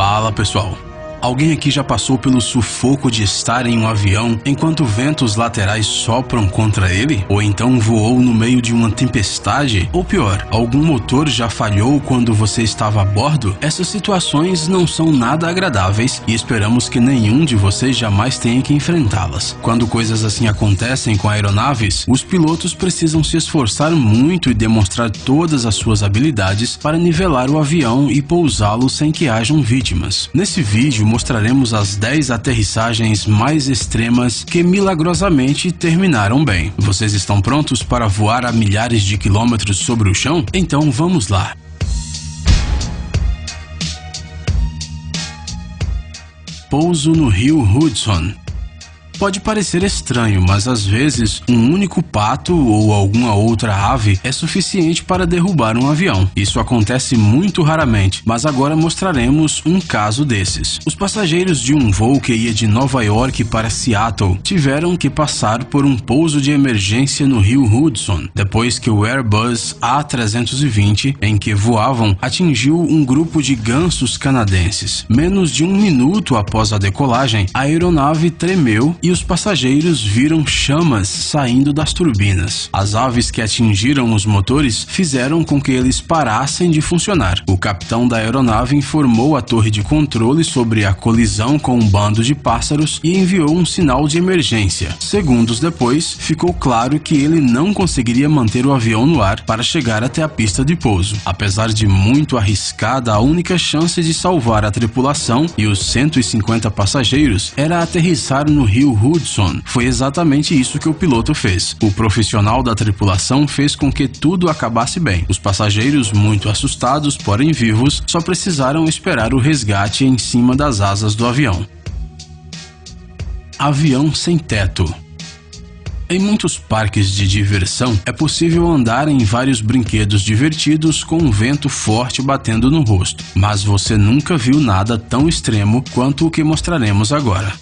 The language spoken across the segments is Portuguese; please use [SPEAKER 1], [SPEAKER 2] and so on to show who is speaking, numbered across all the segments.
[SPEAKER 1] Fala pessoal, alguém aqui já passou pelo sufoco de estar em um avião enquanto ventos laterais sopram contra ele? Ou então voou no meio de uma tempestade? Ou pior, algum motor já falhou quando você estava a bordo? Essas situações não são nada agradáveis e esperamos que nenhum de vocês jamais tenha que enfrentá-las. Quando coisas assim acontecem com aeronaves, os pilotos precisam se esforçar muito e demonstrar todas as suas habilidades para nivelar o avião e pousá-lo sem que hajam vítimas. Nesse vídeo mostraremos as 10 aterrissagens mais extremas que milagrosamente terminaram bem. Vocês estão prontos para voar a milhares de quilômetros sobre o chão? Então vamos lá! Pouso no rio Hudson. Pode parecer estranho, mas às vezes um único pato ou alguma outra ave é suficiente para derrubar um avião. Isso acontece muito raramente, mas agora mostraremos um caso desses. Os passageiros de um voo que ia de Nova York para Seattle tiveram que passar por um pouso de emergência no rio Hudson, depois que o Airbus A320 em que voavam atingiu um grupo de gansos canadenses. Menos de um minuto após a decolagem, a aeronave tremeu e os passageiros viram chamas saindo das turbinas. As aves que atingiram os motores fizeram com que eles parassem de funcionar. O capitão da aeronave informou a torre de controle sobre a colisão com um bando de pássaros e enviou um sinal de emergência. Segundos depois, ficou claro que ele não conseguiria manter o avião no ar para chegar até a pista de pouso. Apesar de muito arriscada, a única chance de salvar a tripulação e os 150 passageiros era aterrissar no rio Hudson. Foi exatamente isso que o piloto fez. O profissional da tripulação fez com que tudo acabasse bem. Os passageiros, muito assustados, porém vivos, só precisaram esperar o resgate em cima das asas do avião. Avião sem teto. Em muitos parques de diversão, é possível andar em vários brinquedos divertidos com um vento forte batendo no rosto, mas você nunca viu nada tão extremo quanto o que mostraremos agora.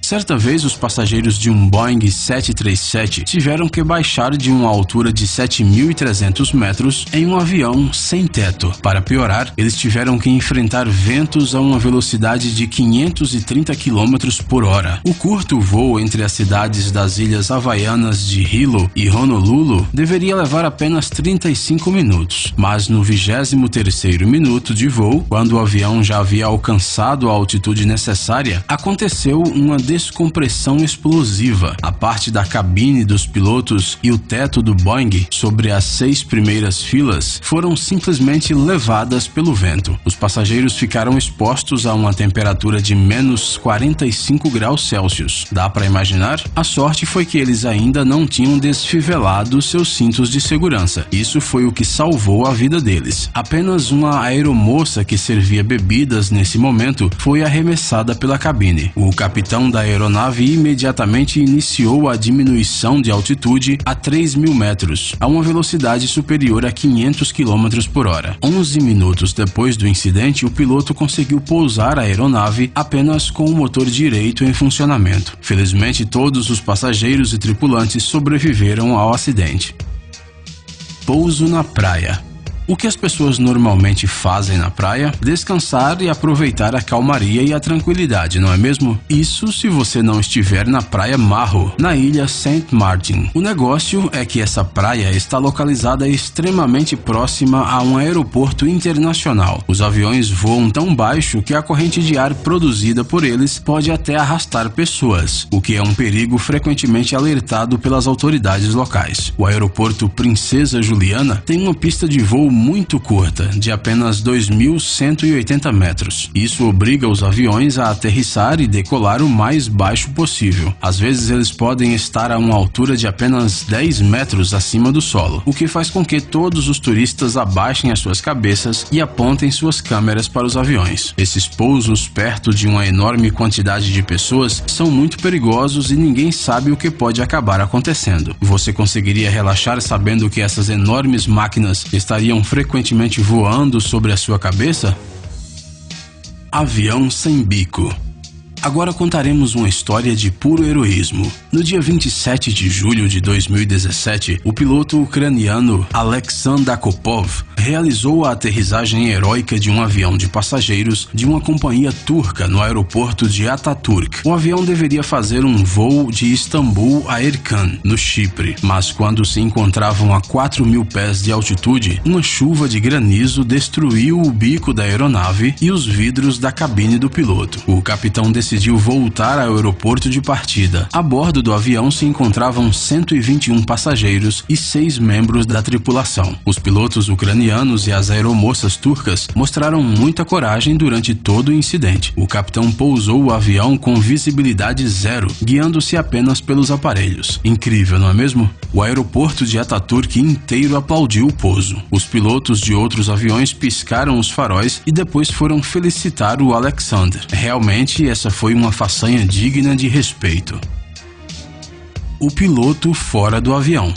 [SPEAKER 1] Certa vez, os passageiros de um Boeing 737 tiveram que baixar de uma altura de 7.300 metros em um avião sem teto. Para piorar, eles tiveram que enfrentar ventos a uma velocidade de 530 km por hora. O curto voo entre as cidades das ilhas havaianas de Hilo e Honolulu deveria levar apenas 35 minutos, mas no 23º minuto de voo, quando o avião já havia alcançado a altitude necessária, aconteceu uma descompressão explosiva. A parte da cabine dos pilotos e o teto do Boeing, sobre as 6 primeiras filas, foram simplesmente levadas pelo vento. Os passageiros ficaram expostos a uma temperatura de menos 45 graus Celsius. Dá para imaginar? A sorte foi que eles ainda não tinham desfivelado seus cintos de segurança. Isso foi o que salvou a vida deles. Apenas uma aeromoça que servia bebidas nesse momento foi arremessada pela cabine. O capitão da aeronave imediatamente iniciou a diminuição de altitude a 3.000 metros, a uma velocidade superior a 500 km por hora. 11 minutos depois do incidente, o piloto conseguiu pousar a aeronave apenas com o motor direito em funcionamento. Felizmente, todos os passageiros e tripulantes sobreviveram ao acidente. Pouso na praia. O que as pessoas normalmente fazem na praia? Descansar e aproveitar a calmaria e a tranquilidade, não é mesmo? Isso se você não estiver na Praia Marro, na ilha Saint Martin. O negócio é que essa praia está localizada extremamente próxima a um aeroporto internacional. Os aviões voam tão baixo que a corrente de ar produzida por eles pode até arrastar pessoas, o que é um perigo frequentemente alertado pelas autoridades locais. O aeroporto Princesa Juliana tem uma pista de voo muito curta, de apenas 2.180 metros. Isso obriga os aviões a aterrissar e decolar o mais baixo possível. Às vezes eles podem estar a uma altura de apenas 10 metros acima do solo, o que faz com que todos os turistas abaixem as suas cabeças e apontem suas câmeras para os aviões. Esses pousos perto de uma enorme quantidade de pessoas são muito perigosos e ninguém sabe o que pode acabar acontecendo. Você conseguiria relaxar sabendo que essas enormes máquinas estariam frequentemente voando sobre a sua cabeça? Avião sem bico. Agora contaremos uma história de puro heroísmo. No dia 27 de julho de 2017, o piloto ucraniano Alexander Akopov realizou a aterrissagem heróica de um avião de passageiros de uma companhia turca no aeroporto de Atatürk. O avião deveria fazer um voo de Istambul a Erkan, no Chipre, mas quando se encontravam a 4.000 pés de altitude, uma chuva de granizo destruiu o bico da aeronave e os vidros da cabine do piloto. O capitão decidiu voltar ao aeroporto de partida. A bordo do avião se encontravam 121 passageiros e 6 membros da tripulação. Os pilotos ucranianos e as aeromoças turcas mostraram muita coragem durante todo o incidente. O capitão pousou o avião com visibilidade zero, guiando-se apenas pelos aparelhos. Incrível, não é mesmo? O aeroporto de Atatürk inteiro aplaudiu o pouso. Os pilotos de outros aviões piscaram os faróis e depois foram felicitar o Alexander. Realmente, essa foi uma façanha digna de respeito. O piloto fora do avião.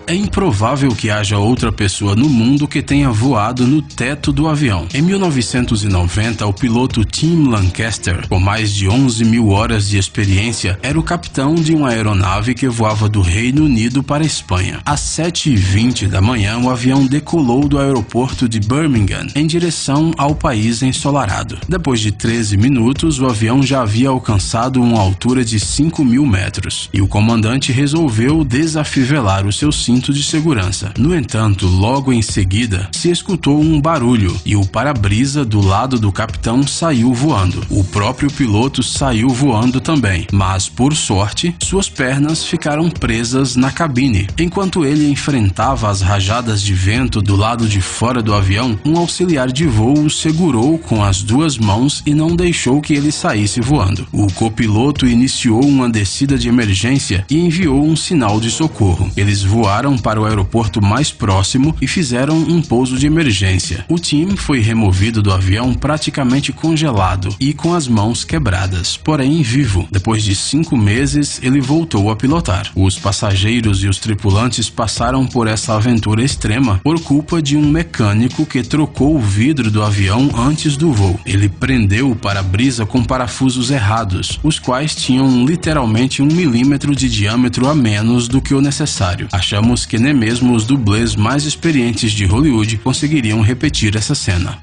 [SPEAKER 1] É improvável que haja outra pessoa no mundo que tenha voado no teto do avião. Em 1990, o piloto Tim Lancaster, com mais de 11.000 horas de experiência, era o capitão de uma aeronave que voava do Reino Unido para a Espanha. Às 7h20 da manhã, o avião decolou do aeroporto de Birmingham em direção ao país ensolarado. Depois de 13 minutos, o avião já havia alcançado uma altura de 5.000 metros e o comandante resolveu desafivelar o seu cinto de segurança. No entanto, logo em seguida, se escutou um barulho e o para-brisa do lado do capitão saiu voando. O próprio piloto saiu voando também, mas, por sorte, suas pernas ficaram presas na cabine. Enquanto ele enfrentava as rajadas de vento do lado de fora do avião, um auxiliar de voo o segurou com as 2 mãos e não deixou que ele saísse voando. O copiloto iniciou uma descida de emergência e enviou um sinal de socorro. Eles voaram para o aeroporto mais próximo e fizeram um pouso de emergência. O Tim foi removido do avião praticamente congelado e com as mãos quebradas, porém vivo. Depois de 5 meses, ele voltou a pilotar. Os passageiros e os tripulantes passaram por essa aventura extrema por culpa de um mecânico que trocou o vidro do avião antes do voo. Ele prendeu o para-brisa com parafusos errados, os quais tinham literalmente 1 milímetro de diâmetro a menos do que o necessário. Achamos que nem mesmo os dublês mais experientes de Hollywood conseguiriam repetir essa cena.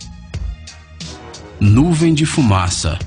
[SPEAKER 1] Nuvem de fumaça.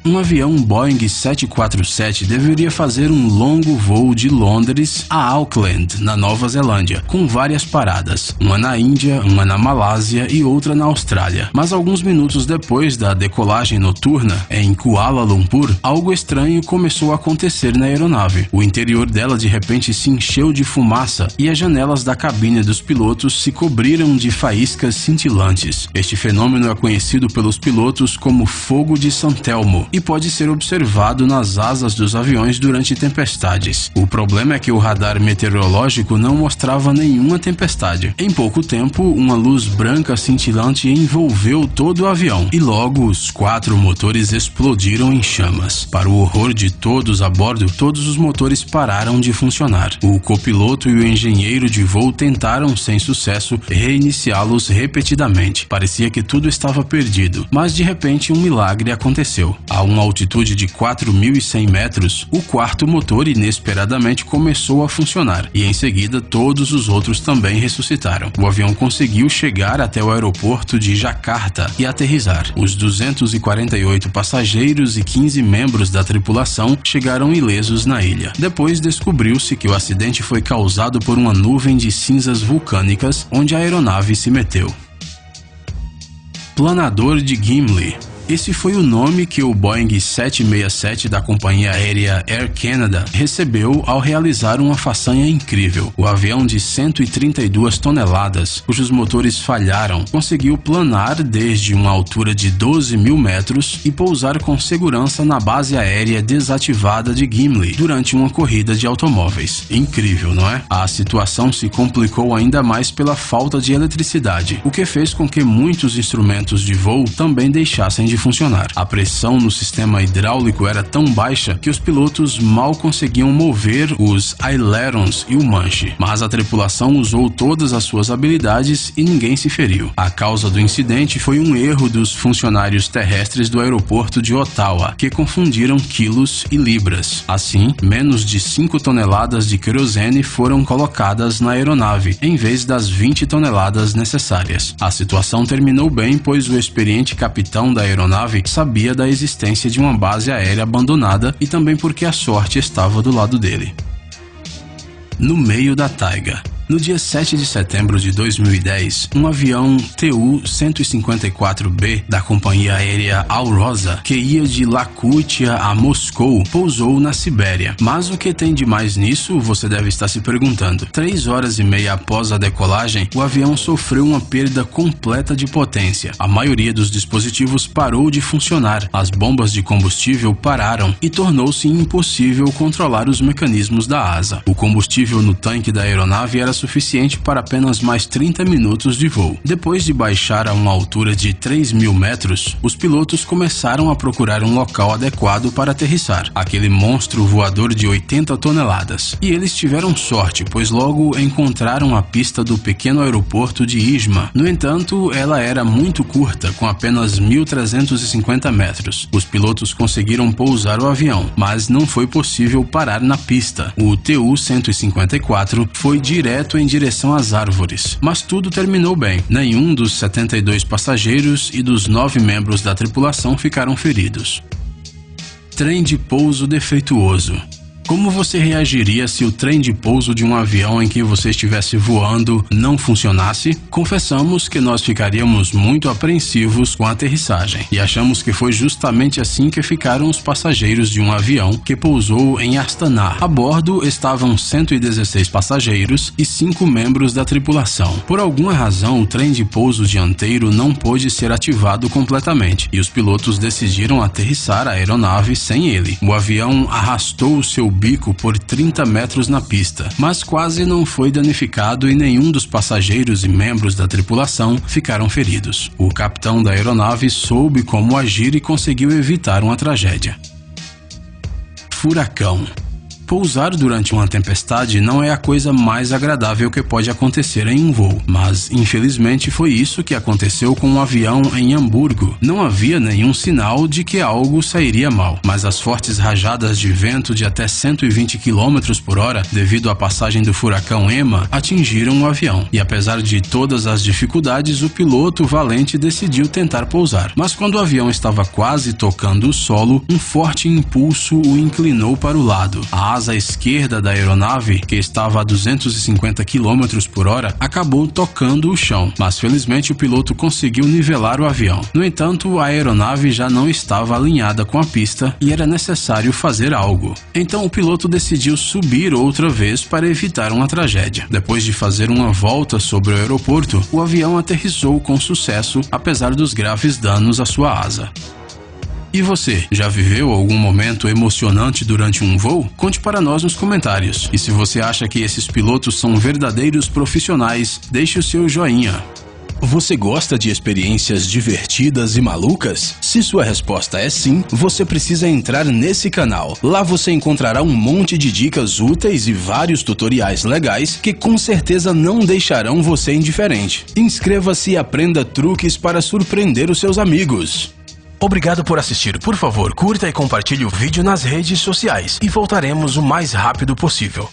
[SPEAKER 1] Um avião Boeing 747 deveria fazer um longo voo de Londres a Auckland, na Nova Zelândia, com várias paradas, uma na Índia, uma na Malásia e outra na Austrália. Mas alguns minutos depois da decolagem noturna, em Kuala Lumpur, algo estranho começou a acontecer na aeronave. O interior dela de repente se encheu de fumaça e as janelas da cabine dos pilotos se cobriram de faíscas cintilantes. Este fenômeno é conhecido pelos pilotos como fogo de San Telmo e pode ser observado nas asas dos aviões durante tempestades. O problema é que o radar meteorológico não mostrava nenhuma tempestade. Em pouco tempo, uma luz branca cintilante envolveu todo o avião e logo os 4 motores explodiram em chamas. Para o horror de todos a bordo, todos os motores pararam de funcionar. O copiloto e o engenheiro de voo tentaram, sem sucesso, reiniciá-los repetidamente. Parecia que tudo estava perdido, mas de repente um milagre aconteceu. A uma altitude de 4.100 metros, o 4º motor inesperadamente começou a funcionar e em seguida todos os outros também ressuscitaram. O avião conseguiu chegar até o aeroporto de Jakarta e aterrissar. Os 248 passageiros e 15 membros da tripulação chegaram ilesos na ilha. Depois descobriu-se que o acidente foi causado por uma nuvem de cinzas vulcânicas onde a aeronave se meteu. Planador de Gimli. Esse foi o nome que o Boeing 767 da companhia aérea Air Canada recebeu ao realizar uma façanha incrível. O avião de 132 toneladas, cujos motores falharam, conseguiu planar desde uma altura de 12.000 metros e pousar com segurança na base aérea desativada de Gimli durante uma corrida de automóveis. Incrível, não é? A situação se complicou ainda mais pela falta de eletricidade, o que fez com que muitos instrumentos de voo também deixassem de de funcionar. A pressão no sistema hidráulico era tão baixa que os pilotos mal conseguiam mover os ailerons e o manche, mas a tripulação usou todas as suas habilidades e ninguém se feriu. A causa do incidente foi um erro dos funcionários terrestres do aeroporto de Ottawa, que confundiram quilos e libras. Assim, menos de 5 toneladas de querosene foram colocadas na aeronave, em vez das 20 toneladas necessárias. A situação terminou bem, pois o experiente capitão da aeronave sabia da existência de uma base aérea abandonada e também porque a sorte estava do lado dele. No meio da taiga. No dia 7 de setembro de 2010, um avião Tu-154B da companhia aérea Alrosa, que ia de Yakutia a Moscou, pousou na Sibéria. Mas o que tem de mais nisso, você deve estar se perguntando. 3 horas e meia após a decolagem, o avião sofreu uma perda completa de potência. A maioria dos dispositivos parou de funcionar, as bombas de combustível pararam e tornou-se impossível controlar os mecanismos da asa. O combustível no tanque da aeronave era suficiente para apenas mais 30 minutos de voo. Depois de baixar a uma altura de 3.000 metros, os pilotos começaram a procurar um local adequado para aterrissar, aquele monstro voador de 80 toneladas. E eles tiveram sorte, pois logo encontraram a pista do pequeno aeroporto de Izma. No entanto, ela era muito curta, com apenas 1.350 metros. Os pilotos conseguiram pousar o avião, mas não foi possível parar na pista. O Tu-154 foi direto em direção às árvores, mas tudo terminou bem. Nenhum dos 72 passageiros e dos 9 membros da tripulação ficaram feridos. Trem de pouso defeituoso. Como você reagiria se o trem de pouso de um avião em que você estivesse voando não funcionasse? Confessamos que nós ficaríamos muito apreensivos com a aterrissagem e achamos que foi justamente assim que ficaram os passageiros de um avião que pousou em Astana. A bordo estavam 116 passageiros e 5 membros da tripulação. Por alguma razão, o trem de pouso dianteiro não pôde ser ativado completamente e os pilotos decidiram aterrissar a aeronave sem ele. O avião arrastou o seu bico por 30 metros na pista, mas quase não foi danificado e nenhum dos passageiros e membros da tripulação ficaram feridos. O capitão da aeronave soube como agir e conseguiu evitar uma tragédia. Furacão. Pousar durante uma tempestade não é a coisa mais agradável que pode acontecer em um voo, mas infelizmente foi isso que aconteceu com um avião em Hamburgo. Não havia nenhum sinal de que algo sairia mal, mas as fortes rajadas de vento de até 120 km por hora, devido à passagem do furacão Emma, atingiram o avião. E apesar de todas as dificuldades, o piloto valente decidiu tentar pousar. Mas quando o avião estava quase tocando o solo, um forte impulso o inclinou para o lado. A asa esquerda da aeronave, que estava a 250 km por hora, acabou tocando o chão, mas felizmente o piloto conseguiu nivelar o avião. No entanto, a aeronave já não estava alinhada com a pista e era necessário fazer algo. Então o piloto decidiu subir outra vez para evitar uma tragédia. Depois de fazer uma volta sobre o aeroporto, o avião aterrissou com sucesso, apesar dos graves danos à sua asa. E você, já viveu algum momento emocionante durante um voo? Conte para nós nos comentários. E se você acha que esses pilotos são verdadeiros profissionais, deixe o seu joinha. Você gosta de experiências divertidas e malucas? Se sua resposta é sim, você precisa entrar nesse canal. Lá você encontrará um monte de dicas úteis e vários tutoriais legais que com certeza não deixarão você indiferente. Inscreva-se e aprenda truques para surpreender os seus amigos. Obrigado por assistir. Por favor, curta e compartilhe o vídeo nas redes sociais e voltaremos o mais rápido possível.